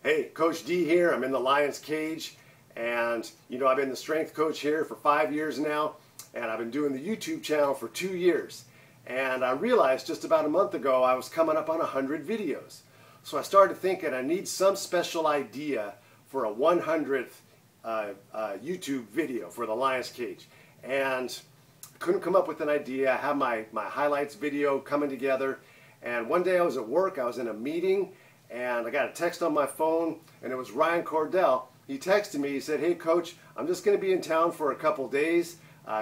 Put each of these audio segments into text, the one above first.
Hey, Coach D here. I'm in the Lion's Cage, and you know, I've been the strength coach here for 5 years now, and I've been doing the YouTube channel for 2 years. And I realized just about a month ago I was coming up on 100 videos. So I started thinking I need some special idea for a 100th YouTube video for the Lion's Cage. And I couldn't come up with an idea. I have my highlights video coming together, and one day I was at work, I was in a meeting, and I got a text on my phone, and it was Ryan Cordell. He texted me, he said, "Hey Coach, I'm just going to be in town for a couple days.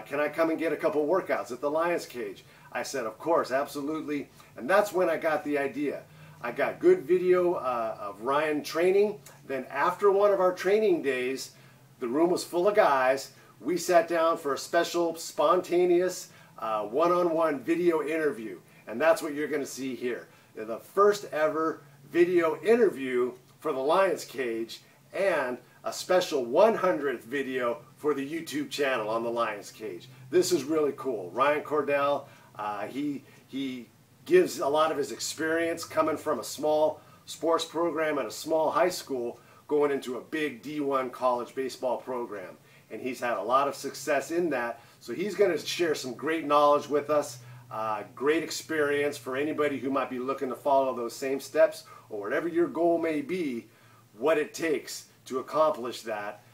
Can I come and get a couple workouts at the Lion's Cage?" I said, "Of course, absolutely." And that's when I got the idea. I got good video of Ryan training. Then after one of our training days, the room was full of guys. We sat down for a special, spontaneous, one-on-one video interview. And that's what you're going to see here. The first ever video interview for the Lion's Cage, and a special 100th video for the YouTube channel on the Lion's Cage. This is really cool. Ryan Cordell, he gives a lot of his experience coming from a small sports program at a small high school going into a big D1 college baseball program. And he's had a lot of success in that. So he's going to share some great knowledge with us, great experience for anybody who might be looking to follow those same steps, or whatever your goal may be, what it takes to accomplish that,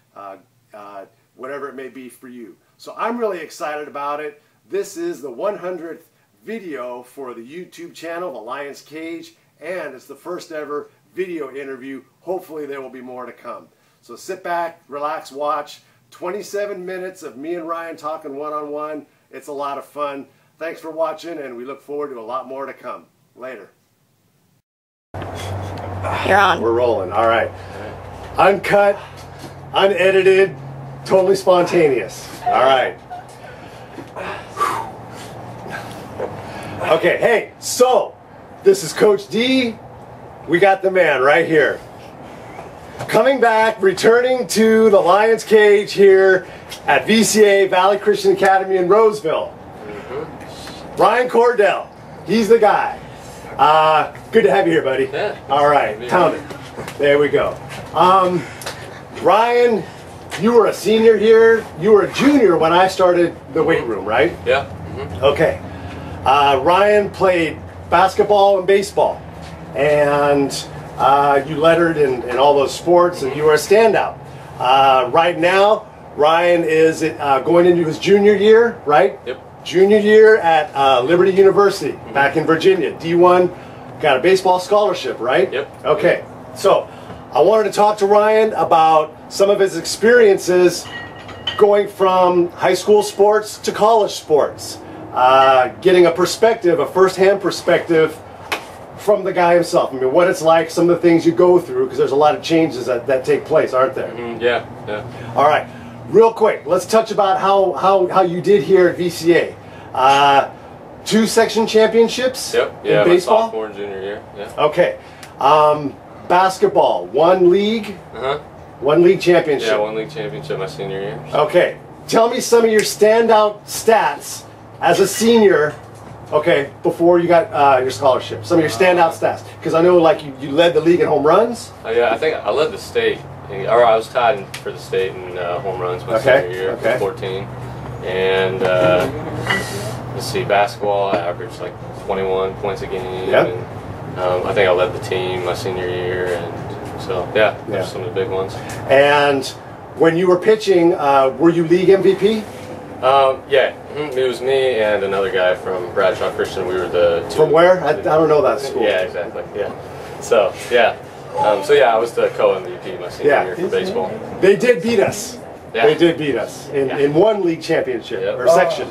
whatever it may be for you. So I'm really excited about it. This is the 100th video for the YouTube channel, the Lion's Cage, and it's the first ever video interview. Hopefully there will be more to come. So sit back, relax, watch. 27 minutes of me and Ryan talking one-on-one. It's a lot of fun. Thanks for watching, and we look forward to a lot more to come. Later. You're on. We're rolling. All right. Uncut, unedited, totally spontaneous. All right. Okay, hey, so this is Coach D. We got the man right here. Coming back, returning to the Lion's Cage here at VCA, Valley Christian Academy in Roseville. Ryan Cordell, he's the guy. Good to have you here, buddy. Yeah. All right, pound it. There we go. Ryan, you were a senior here. You were a junior when I started the weight room, right? Yeah. Okay. Ryan played basketball and baseball, and you lettered in all those sports, and you were a standout. Right now, Ryan is going into his junior year, right? Yep. Junior year at Liberty University, back in Virginia. D1, got a baseball scholarship, right? Yep. Okay, so I wanted to talk to Ryan about some of his experiences going from high school sports to college sports. Getting a perspective, a first-hand perspective from the guy himself. I mean, what it's like, some of the things you go through, because there's a lot of changes that take place, aren't there? Yeah, yeah. All right, real quick, let's touch about how you did here at VCA. 2 section championships Yep. Yeah, in baseball? my sophomore and junior year. Yeah. Okay. Basketball, 1 league? 1 league championship. Yeah, 1 league championship my senior year. Okay. Tell me some of your standout stats as a senior, okay, before you got your scholarship. Some of your standout stats. Because I know, like, you led the league in home runs. Yeah, I think I led the state. Or I was tied for the state in home runs my senior year, 14. And let's see, basketball, I averaged like 21 points a game. Yep. And I think I led the team my senior year, and so yeah, those are some of the big ones. And when you were pitching, were you league MVP? Yeah, it was me and another guy from Bradshaw Christian. We were the two. From where? I don't know that school. Yeah, exactly. Yeah. So yeah, I was the co-MVP my senior year for baseball. They did beat us. Yeah. They did beat us in 1 league championship or section.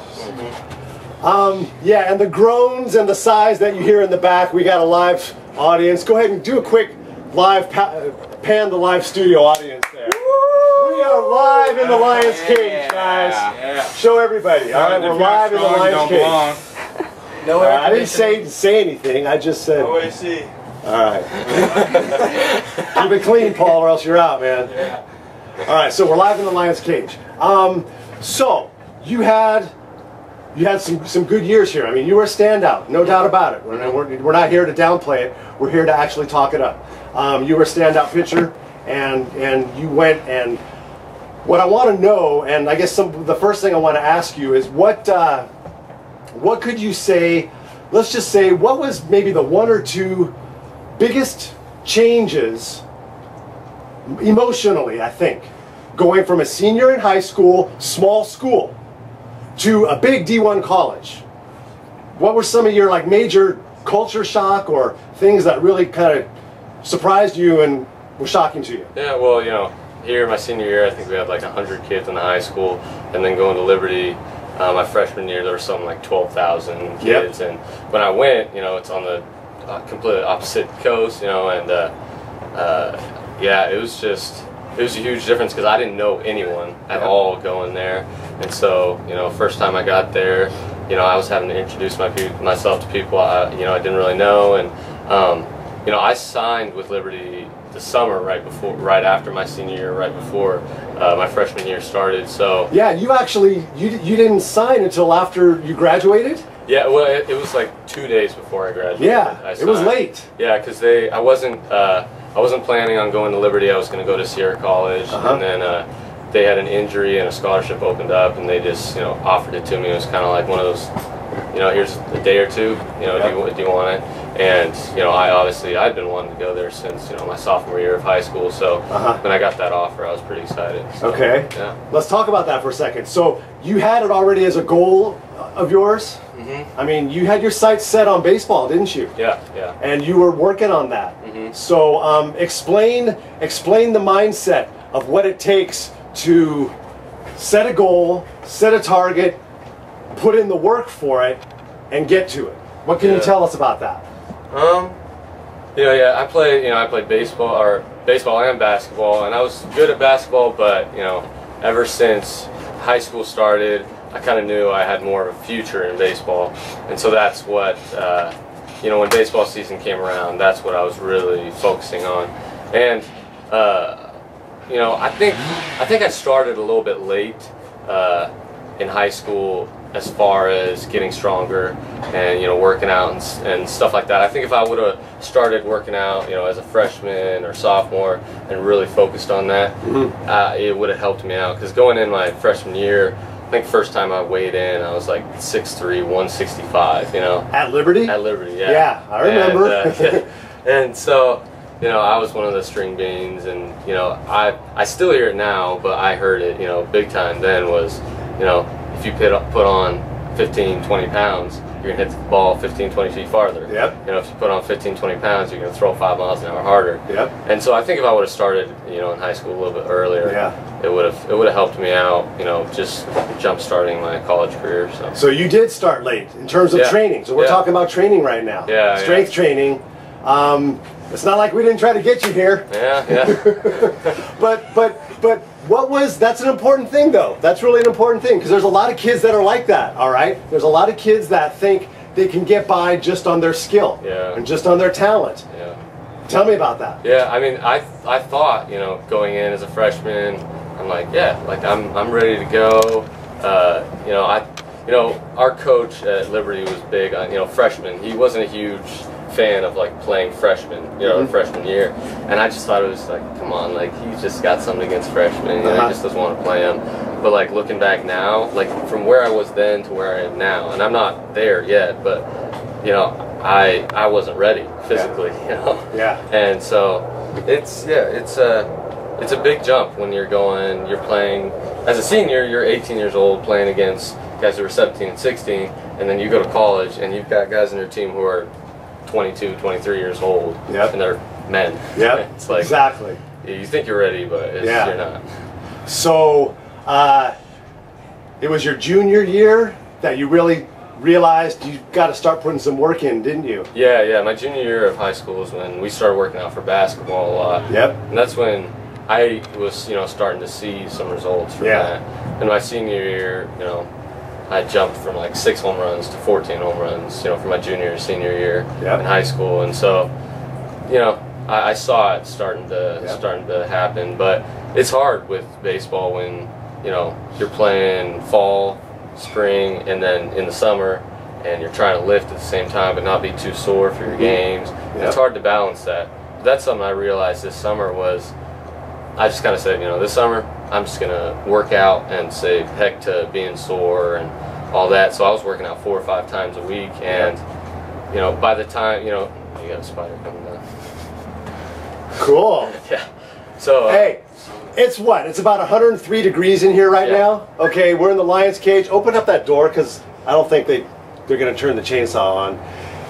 Yeah, and the groans and the sighs that you hear in the back. We got a live audience. Go ahead and do a quick live pan the live studio audience there. We are live in the Lion's Cage, guys. Yeah. Show everybody. All right, we're live in the Lion's Cage. No, I didn't say anything. I just said. No AC. All right. Keep it clean, Paul, or else you're out, man. Yeah. All right, so we're live in the Lion's Cage. So you you had some good years here. I mean, you were a standout, no doubt about it. We're not here to downplay it. We're here to actually talk it up. You were a standout pitcher, and you went, and what I want to know, and I guess the first thing I want to ask you is what could you say, let's just say, what was maybe the one or two biggest changes emotionally, I think, going from a senior in high school, small school, to a big D1 college? What were some of your like major culture shock or things that really kind of surprised you and were shocking to you? Yeah, well, you know, here my senior year, I think we had like 100 kids in the high school, and then going to Liberty, my freshman year, there were something like 12,000 kids. Yep. And when I went, you know, it's on the completely opposite coast, you know, and yeah, it was a huge difference because I didn't know anyone at all going there. And so, you know, first time I got there, you know, I was having to introduce myself to people I didn't really know. And you know, I signed with Liberty the summer right after my senior year, right before my freshman year started. So yeah, you actually you didn't sign until after you graduated. Yeah, well, it was like 2 days before I graduated. Yeah, it was late. Yeah, because I wasn't planning on going to Liberty. I was going to go to Sierra College, and then they had an injury and a scholarship opened up, and they just, you know, offered it to me. It was kind of like one of those, you know, here's a day or two, you know, do you want it? And, you know, I'd been wanting to go there since, you know, my sophomore year of high school. So when I got that offer, I was pretty excited. So, okay. Yeah. Let's talk about that for a second. So you had it already as a goal of yours? I mean, you had your sights set on baseball, didn't you? Yeah, yeah. And you were working on that. So explain the mindset of what it takes to set a goal, set a target, put in the work for it, and get to it. What can you tell us about that? You know, yeah, I played baseball and basketball, and I was good at basketball, but, you know, ever since high school started, I kind of knew I had more of a future in baseball, and so that's what, you know, when baseball season came around, that's what I was really focusing on. And, you know, I think I started a little bit late in high school as far as getting stronger and, you know, working out and stuff like that. I think if I would have started working out, you know, as a freshman or sophomore and really focused on that, it would have helped me out. Because going in my freshman year, I think first time I weighed in, I was like 6'3", 165, you know. At Liberty? At Liberty, yeah. Yeah, I remember. And, and so, you know, I was one of the string beans, and, you know, I still hear it now, but I heard it, you know, big time then was, you know, if you put on 15, 20 pounds, you're going to hit the ball 15, 20 feet farther. Yep. You know, if you put on 15, 20 pounds, you're going to throw 5 miles an hour harder. Yep. And so I think if I would have started, you know, in high school a little bit earlier, it would have helped me out, you know, just jump starting my college career. So you did start late in terms of training. So we're talking about training right now. Yeah. Strength training. It's not like we didn't try to get you here. Yeah, yeah. But what was, that's an important thing though. That's really an important thing, because there's a lot of kids that are like that, all right? There's a lot of kids that think they can get by just on their skill and just on their talent. Yeah. Tell me about that. Yeah, I mean, I thought, you know, going in as a freshman, I'm like, yeah, like I'm ready to go. You know, our coach at Liberty was big on, you know, freshmen. He wasn't a huge fan of like playing freshmen, you know, freshman year, and I just thought it was like, come on, like he's just got something against freshmen, you know, he just doesn't want to play them. But like looking back now, like from where I was then to where I am now, and I'm not there yet, but you know, I wasn't ready physically, you know. Yeah. And so it's a big jump when you're playing as a senior. You're 18 years old playing against guys who are 17 and 16, and then you go to college and you've got guys on your team who are 22, 23 years old, and they're men. Yeah, it's like exactly. You think you're ready, but you're not. So it was your junior year that you really realized you got to start putting some work in, didn't you? Yeah, yeah. My junior year of high school was when we started working out for basketball a lot. Yep. And that's when I was, you know, starting to see some results from that. And my senior year, you know, I jumped from like 6 home runs to 14 home runs, you know, for my junior and senior year in high school. And so, you know, I saw it starting to happen. But it's hard with baseball when, you know, you're playing fall, spring, and then in the summer, and you're trying to lift at the same time but not be too sore for your games. Yep. It's hard to balance that. But that's something I realized this summer was, I just kind of said, this summer I'm just going to work out and say heck to being sore and all that. So I was working out 4 or 5 times a week, and by the time, you got a spider coming down. Cool. Yeah. So hey, it's what? It's about 103 degrees in here right now. Okay, we're in the lion's cage. Open up that door, because I don't think they're going to turn the chainsaw on.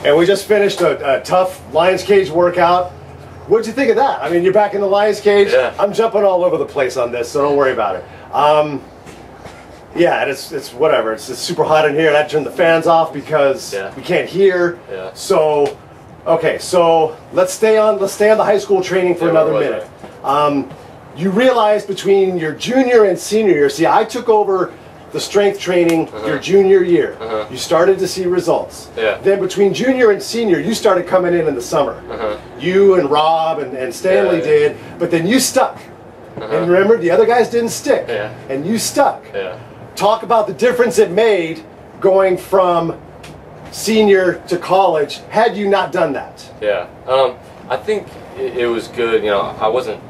And we just finished a tough lion's cage workout. What'd you think of that? I mean, you're back in the lion's cage. Yeah. I'm jumping all over the place on this, so don't worry about it. Yeah, it's whatever. It's super hot in here. I had to turn the fans off because we can't hear. Yeah. So, okay, so let's stay on the high school training for another minute. You realized between your junior and senior year, see, I took over the strength training your junior year. You started to see results. Then between junior and senior, you started coming in the summer. You and Rob and Stanley did, but then you stuck. And remember, the other guys didn't stick, and you stuck. Talk about the difference it made going from senior to college had you not done that. I think it was good. I wasn't,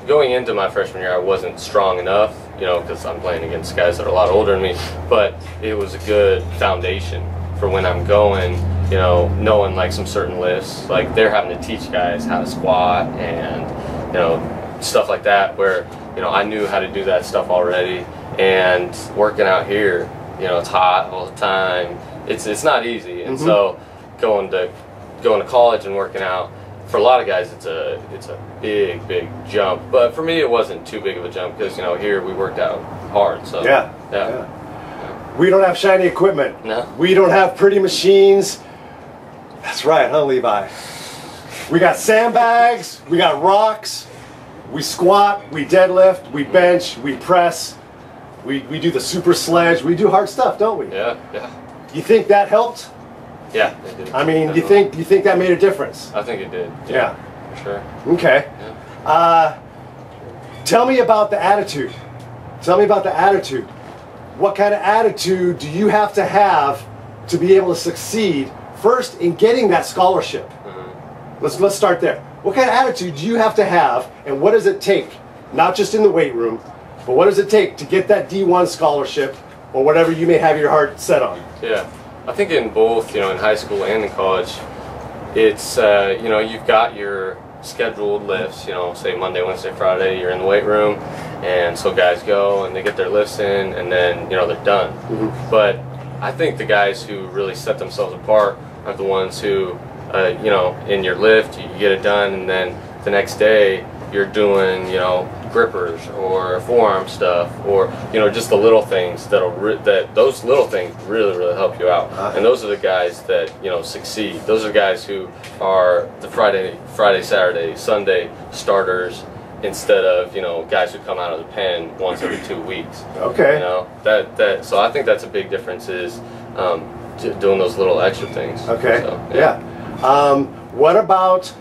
going into my freshman year, I wasn't strong enough, because I'm playing against guys that are a lot older than me, but it was a good foundation for when I'm going, knowing like some certain lifts, like they're having to teach guys how to squat and, stuff like that, where, I knew how to do that stuff already. And working out here, it's hot all the time. It's not easy, and so going to college and working out, for a lot of guys it's a big jump. But for me, it wasn't too big of a jump because here we worked out hard. So yeah. We don't have shiny equipment. No. We don't have pretty machines. That's right, huh, Levi? We got sandbags. We got rocks. We squat. We deadlift. We bench. We press. We do the super sledge. We do hard stuff, don't we? Yeah. You think that helped? Yeah, it did. I mean, you think that made a difference? I think it did. Yeah. For sure. Okay. Yeah. Tell me about the attitude. Tell me about the attitude. What kind of attitude do you have to be able to succeed first in getting that scholarship? Let's start there. What kind of attitude do you have to have, and what does it take, not just in the weight room, but what does it take to get that D1 scholarship or whatever you may have your heart set on? Yeah, I think in both, in high school and in college, it's, you've got your scheduled lifts, say Monday, Wednesday, Friday, you're in the weight room, and so guys go and they get their lifts in, and then, they're done. But I think the guys who really set themselves apart are the ones who, in your lift, you get it done, and then the next day you're doing, grippers or forearm stuff, or just the little things those little things really help you out. And those are the guys that succeed. Those are the guys who are the Friday, Saturday, Sunday starters instead of guys who come out of the pen once every 2 weeks. Okay. So I think that's a big difference is doing those little extra things. Okay. So, yeah. What about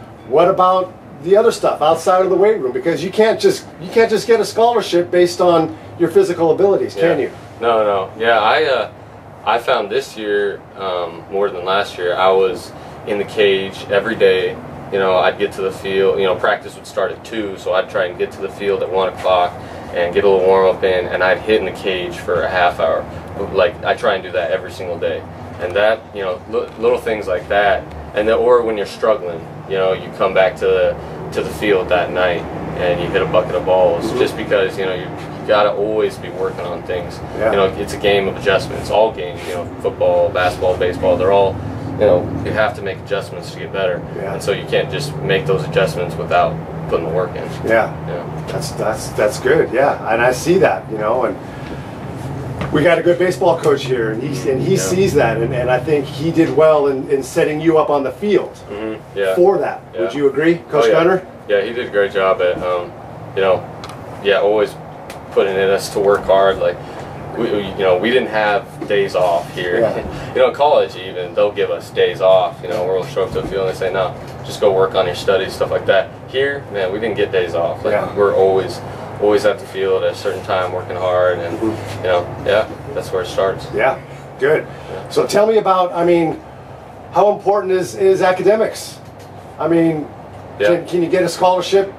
the other stuff outside of the weight room? Because you can't just get a scholarship based on your physical abilities, can you? No. Yeah, I found this year more than last year. I was in the cage every day. I'd get to the field. Practice would start at 2, so I'd try and get to the field at 1 o'clock and get a little warm up in, and I'd hit in the cage for a half hour. Like I try and do that every single day, and that little things like that. And then, or when you're struggling, you come back to the field that night and you hit a bucket of balls, just because you gotta always be working on things. It's a game of adjustments. All games, football, basketball, baseball, they're all, you have to make adjustments to get better. And so you can't just make those adjustments without putting the work in. That's good. Yeah, and I see that. And we got a good baseball coach here, and he sees that, and I think he did well in setting you up on the field for that. Would you agree, Coach Gunner? Yeah, he did a great job at, always putting in us to work hard. Like, we didn't have days off here. In college even, they'll give us days off, where we'll show up to the field and they say, no, just go work on your studies, stuff like that. Here, man, we didn't get days off. Like, we're always at the field at a certain time working hard, and that's where it starts. Yeah, good. Yeah. So tell me about, I mean, how important is academics? I mean, can you get a scholarship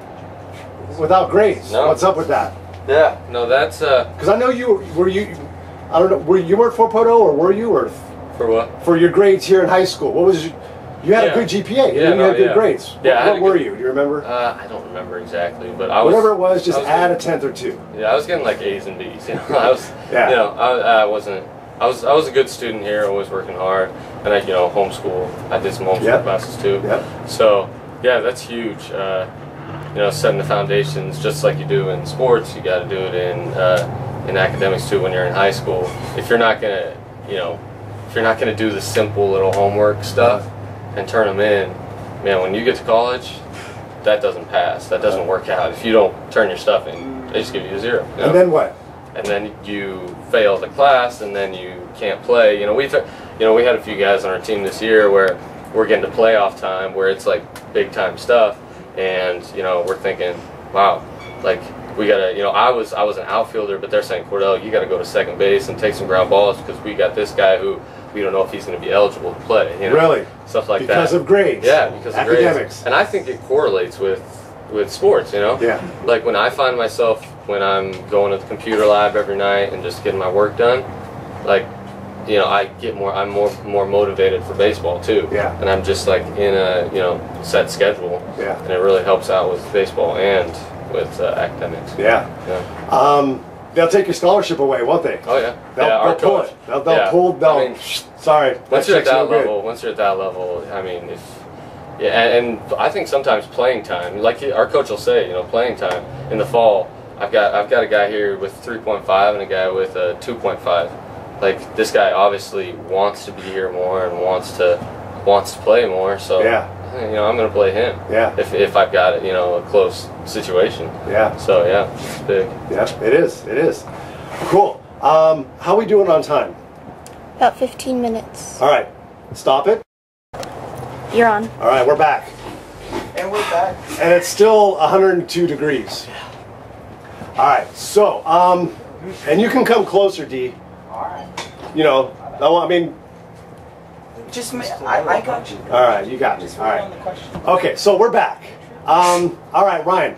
without grades? No. What's up with that? Yeah, no, that's because I know I don't know, were you weren't for Poto, or were you, or for what? For your grades here in high school. What was you had a good GPA, you had good grades. Yeah, what were you? Do you remember? I don't remember exactly, but I was. Whatever it was, just add a 10th or 2. Yeah, I was getting like A's and B's. You know, I was. Yeah. You know, I wasn't. I was a good student here, always working hard, and I homeschool. I did some homeschool classes too. Yep. So yeah, that's huge. Setting the foundations just like you do in sports, you got to do it in academics too when you're in high school. If you're not gonna, if you're not gonna do the simple little homework stuff and turn them in, man, when you get to college, that doesn't pass. That doesn't work out. If you don't turn your stuff in, they just give you a 0. You know? And then what? And then you fail the class, and then you can't play. We had a few guys on our team this year where we're getting to playoff time, where it's like big time stuff, and we're thinking, wow, like we gotta. I was an outfielder, but they're saying, Cordell, you got to go to second base and take some ground balls because we got this guy who we don't know if he's going to be eligible to play. Really? Stuff like because that. Because of grades. Yeah, because of academics. Grades. And I think it correlates with sports. Yeah. Like when I find myself when I'm going to the computer lab every night and just getting my work done, like I'm more motivated for baseball too. Yeah. And I'm just like in a set schedule. Yeah. And it really helps out with baseball and with academics. Yeah. They'll take your scholarship away, won't they? Oh yeah. They'll pull it. They'll pull. Sorry. Once you're at that level, I mean, and I think sometimes playing time, like our coach will say, playing time in the fall. I've got a guy here with 3.5 and a guy with a 2.5. Like this guy obviously wants to be here more and wants to play more. So I'm going to play him. Yeah. If I've got a close situation. Yeah. So yeah, it's big. Yeah, it is. It is. Cool. How are we doing on time? About 15 minutes. All right. Stop it. You're on. All right, we're back. And we're back. And it's still 102 degrees. All right. So, and you can come closer, D. All right. I mean. Just I got you. All right, you got me. All right. Okay, so we're back. All right, Ryan.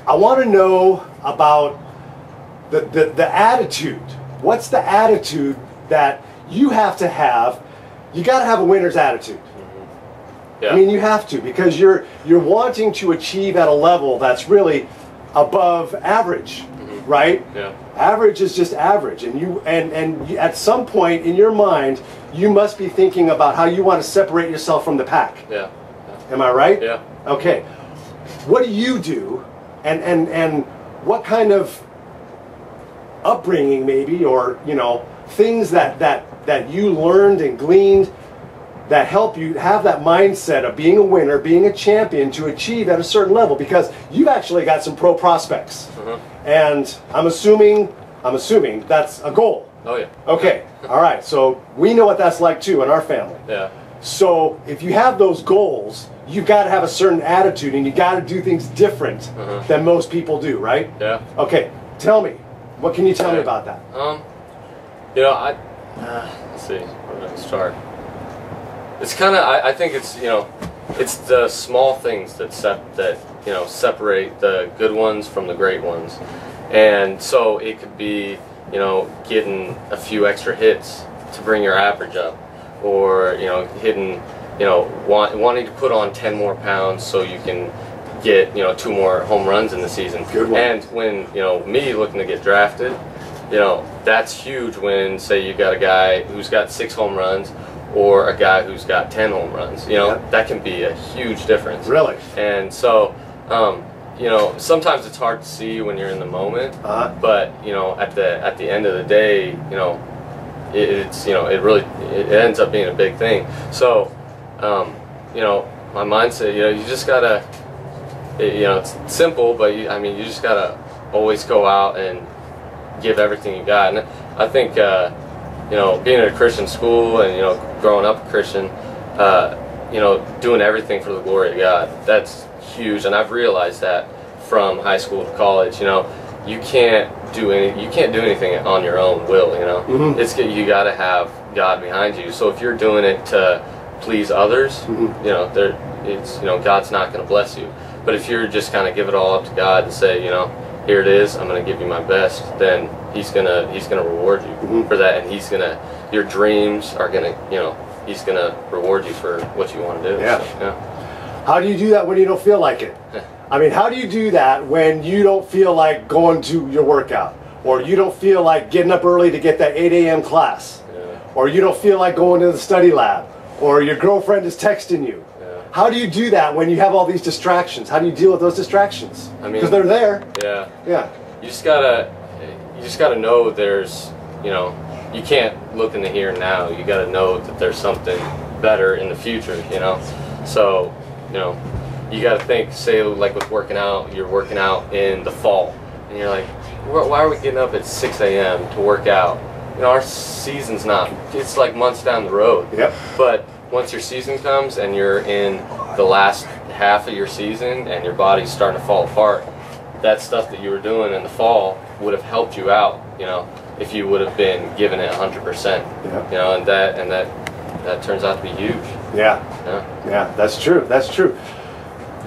I want to know about the attitude. What's the attitude that you have to have? You got to have a winner's attitude. Yeah. I mean, you have to, because you're wanting to achieve at a level that's really above average, right? Yeah. Average is just average, and you at some point in your mind, you must be thinking about how you want to separate yourself from the pack. Yeah. Am I right? Yeah. Okay. What do you do, and what kind of upbringing maybe, or things that you learned and gleaned that help you have that mindset of being a winner, being a champion, to achieve at a certain level, because you've actually got some pro prospects. And I'm assuming that's a goal. Oh yeah. Okay. All right. So we know what that's like too in our family. Yeah. So if you have those goals, you've got to have a certain attitude, and you got to do things different than most people do, right? Yeah. Okay. Tell me, what can you tell me about that? Let's see, where do I start? It's kind of, I think it's, it's the small things that separate the good ones from the great ones. And so it could be, getting a few extra hits to bring your average up, or, hitting, wanting to put on 10 more pounds so you can get, 2 more home runs in the season. Good one. And when, me looking to get drafted, that's huge when, say, you got a guy who's got 6 home runs, or a guy who's got 10 home runs. That can be a huge difference. Really? And so, sometimes it's hard to see when you're in the moment, but at the end of the day, it ends up being a big thing. So, my mindset, you just gotta, it's simple, but you just gotta always go out and give everything you got. And I think, being at a Christian school and, growing up a Christian, doing everything for the glory of God, that's huge. And I've realized that from high school to college, you can't do anything on your own will, you know. Mm-hmm. You got to have God behind you. So if you're doing it to please others, mm-hmm. you know, God's not going to bless you. But if you're just kind of give it all up to God and say, you know, here it is, I'm going to give you my best, then He's gonna reward you mm-hmm. for that, and your dreams are gonna, you know, He's gonna reward you for what you want to do. Yeah. So, yeah. How do you do that when you don't feel like it? I mean, how do you do that when you don't feel like going to your workout, or you don't feel like getting up early to get that 8 a.m. class, or you don't feel like going to the study lab, or your girlfriend is texting you? How do you do that when you have all these distractions? How do you deal with those distractions? I mean, because they're there. Yeah. Yeah. You just gotta know there's, you know, you can't look in the here and now. You gotta know that there's something better in the future, you know. So, you know, you gotta think, say like with working out, you're working out in the fall, and you're like, why are we getting up at 6 a.m. to work out? You know, our season's it's like months down the road. Yep. But once your season comes and you're in the last half of your season and your body's starting to fall apart, that stuff that you were doing in the fall would have helped you out, you know, if you would have been giving it 100%. Yep. You know, and that turns out to be huge. Yeah. Yeah, that's true. That's true.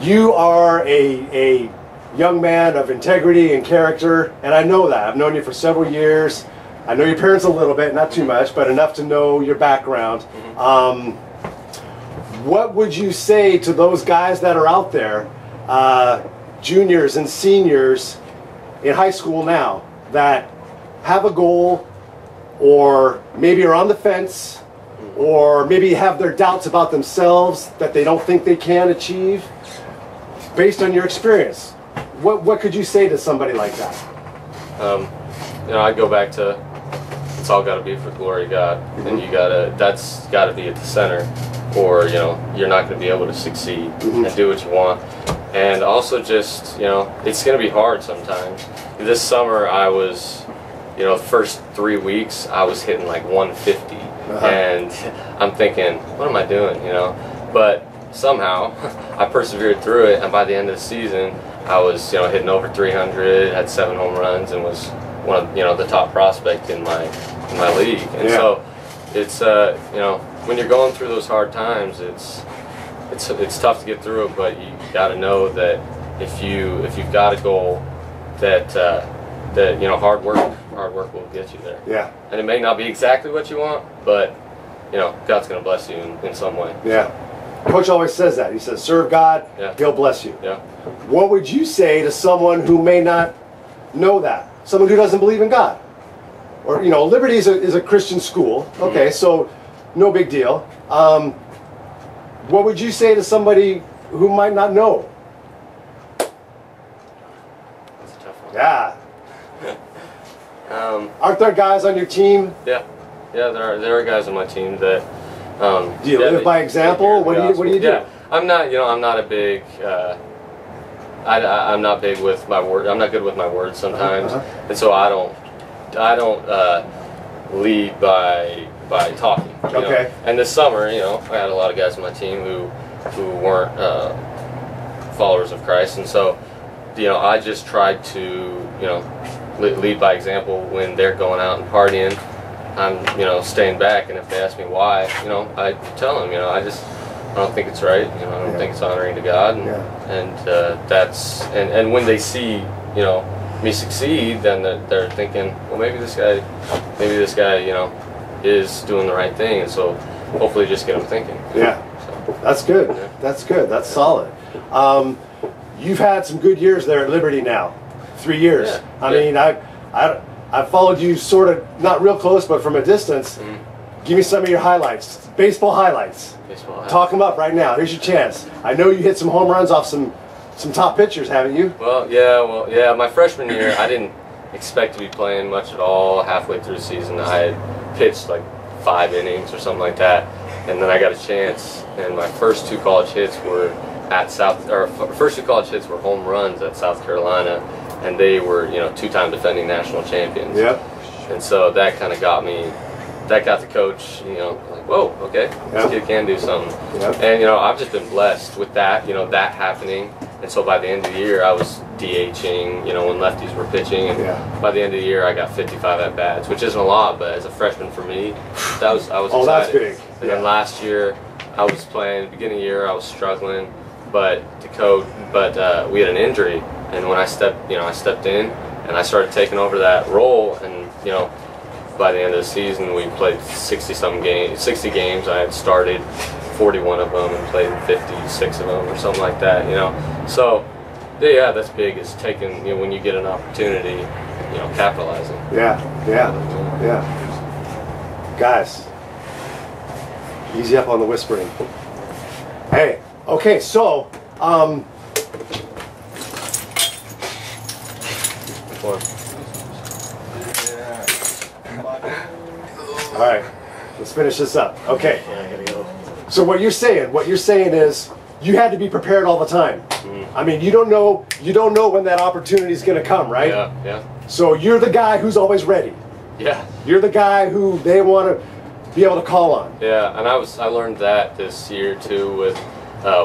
You are a young man of integrity and character, and I know that. I've known you for several years. I know your parents a little bit, not too much, but enough to know your background. Mm-hmm. What would you say to those guys that are out there, juniors and seniors in high school now, that have a goal, or maybe are on the fence, or maybe have their doubts about themselves that they don't think they can achieve? Based on your experience, what could you say to somebody like that? You know, I'd go back to, it's all got to be for the glory of God, mm-hmm. and that's got to be at the center, or, you know, you're not going to be able to succeed mm-hmm. and do what you want. And also just, you know, it's going to be hard sometimes. This summer I was, you know, the first 3 weeks I was hitting like 150, and I'm thinking, what am I doing, you know? But somehow I persevered through it, and by the end of the season I was, you know, hitting over 300, had 7 home runs, and was one of, you know, the top prospect in my league. And so it's you know, when you're going through those hard times, it's tough to get through it, but you got to know that if you've got a goal, that you know, hard work will get you there. Yeah. And it may not be exactly what you want, but, you know, God's going to bless you in some way. Yeah. Coach always says that. He says, serve God, He'll bless you. Yeah. What would you say to someone who may not know that? Someone who doesn't believe in God? Or, you know, Liberty is a Christian school. Okay, mm-hmm. so no big deal. What would you say to somebody who might not know? That's a tough one. Yeah. Aren't there guys on your team? Yeah. Yeah, there are guys on my team that. Do you live by example? What do you do? Yeah, I'm not a big. I'm not big with my word. I'm not good with my words sometimes, and so I don't lead by talking. You know? And this summer, you know, I had a lot of guys on my team who weren't followers of Christ, and so, you know, I just tried to, you know, lead by example. When they're going out and partying, I'm, you know, staying back, and if they ask me why, you know, I tell them, you know, I don't think it's right, you know, I don't think it's honoring to God, and that's, and when they see, you know, me succeed, then they're thinking, well, maybe this guy, you know, is doing the right thing, and so hopefully just get them thinking. Yeah, so, that's good. Yeah. That's good. That's solid. You've had some good years there at Liberty now, 3 years. Yeah. I mean, I've followed you sort of, not real close, but from a distance. Mm-hmm. Give me some of your highlights, baseball highlights. Talk them up right now. Here's your chance. I know you hit some home runs off some top pitchers, haven't you? Well, yeah. My freshman year, I didn't expect to be playing much at all. Halfway through the season, I had pitched like 5 innings or something like that, and then I got a chance. And my first 2 college hits were first 2 college hits were home runs at South Carolina, and they were, you know, 2-time defending national champions. Yep. And so that kind of got me. That got the coach, you know, like, whoa, okay, this kid can do something. Yep. And, you know, I've just been blessed with that, you know, that happening, And so by the end of the year, I was DHing, you know, when lefties were pitching. And by the end of the year, I got 55 at bats, which isn't a lot, but as a freshman for me, I was excited. That's big. And then last year, I was playing. Beginning of the year, I was struggling, but we had an injury, and when I stepped in, and I started taking over that role, and you know, by the end of the season, we played 60 games. I had started 41 of them and played 56 of them or something like that, you know. So, yeah, that's big, is taking, you know, when you get an opportunity, you know, capitalizing. Yeah. Guys, easy up on the whispering. Hey, okay, so, All right, let's finish this up. Okay. So what you're saying is you had to be prepared all the time. I mean, you don't know when that opportunity is going to come, right? Yeah. So you're the guy who's always ready. Yeah. You're the guy who they want to be able to call on. Yeah, and I learned that this year too with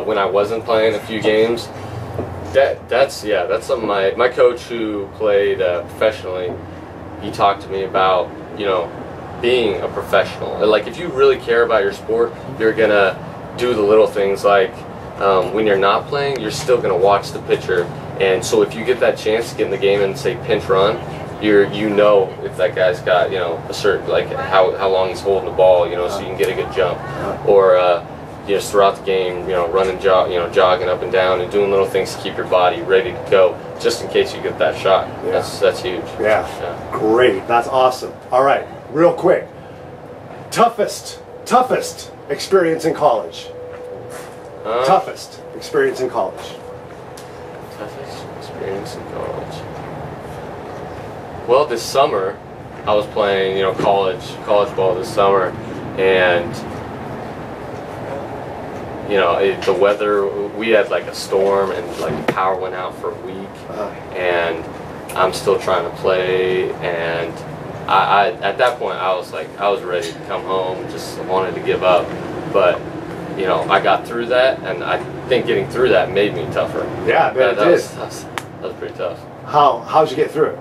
when I wasn't playing a few games. That's something my coach who played professionally, he talked to me about, you know, being a professional. Like, if you really care about your sport, you're gonna do the little things, like when you're not playing, you're still gonna watch the pitcher. And so if you get that chance to get in the game and say pinch run, you know if that guy's got, you know, a certain, like how long he's holding the ball, you know, so you can get a good jump. Or just throughout the game, you know, running, jogging up and down and doing little things to keep your body ready to go, just in case you get that shot. That's huge. Yeah. Great. That's awesome. All right. Real quick, toughest experience in college. Toughest experience in college. Toughest experience in college. Well, this summer, I was playing, you know, college ball this summer, and you know, the weather. We had like a storm, and like the power went out for a week, and I'm still trying to play, and I at that point I was ready to come home, just wanted to give up, but you know, I got through that, and I think getting through that made me tougher. Yeah, I bet it did. That was pretty tough. How'd you get through it?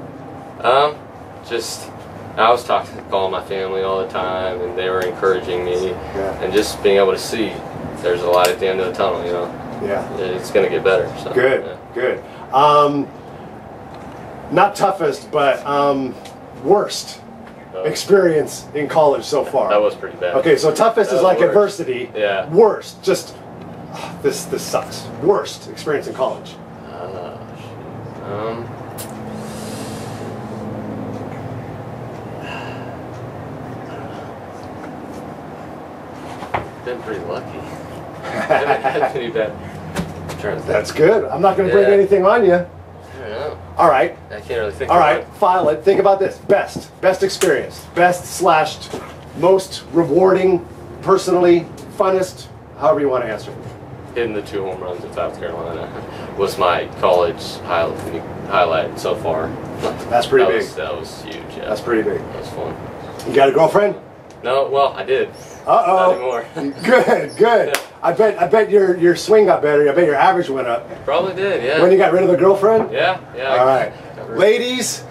Just I was calling my family all the time, and they were encouraging me, and just being able to see there's a light at the end of the tunnel, you know. Yeah. It's gonna get better. So, good. Not toughest, but worst experience in college so far. That was pretty bad. Okay, so toughest is like adversity. Yeah. Worst, just this sucks. Worst experience in college. Been pretty lucky. Haven't been bad. That's good. I'm not going to bring anything on you. I don't know. All right. I can't really think. All right, file it. Think about this. Best experience. Best / most rewarding, personally, funnest, however you want to answer. Hitting the 2 home runs in South Carolina was my college highlight so far. That's pretty big. That was huge. Yeah. That's pretty big. That was fun. You got a girlfriend? No, well, I did. Uh-oh. Not anymore. Good. I bet your swing got better. I bet your average went up. Probably did, yeah. When you got rid of the girlfriend? Yeah. All right. Ladies,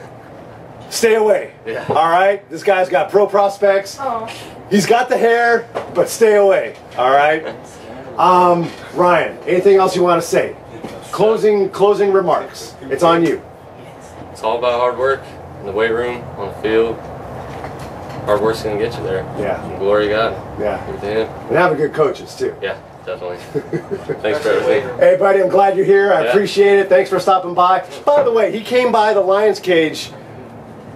stay away. Yeah. All right? This guy's got pro prospects. Oh. He's got the hair, but stay away. All right? Ryan, anything else you want to say? Closing remarks. It's on you. It's all about hard work in the weight room, on the field. Hard work's gonna get you there. Yeah. And glory to God. Yeah. Give it to Him. And having good coaches too. Yeah, definitely. Thanks for everything. Hey buddy, I'm glad you're here. I appreciate it. Thanks for stopping by. By the way, he came by the Lions Cage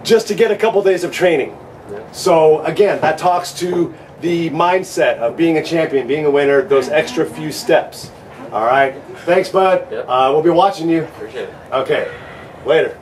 just to get a couple days of training. Yeah. So again, that talks to the mindset of being a champion, being a winner, those extra few steps. All right. Thanks, bud. Yep. We'll be watching you. Appreciate it. Okay. Later.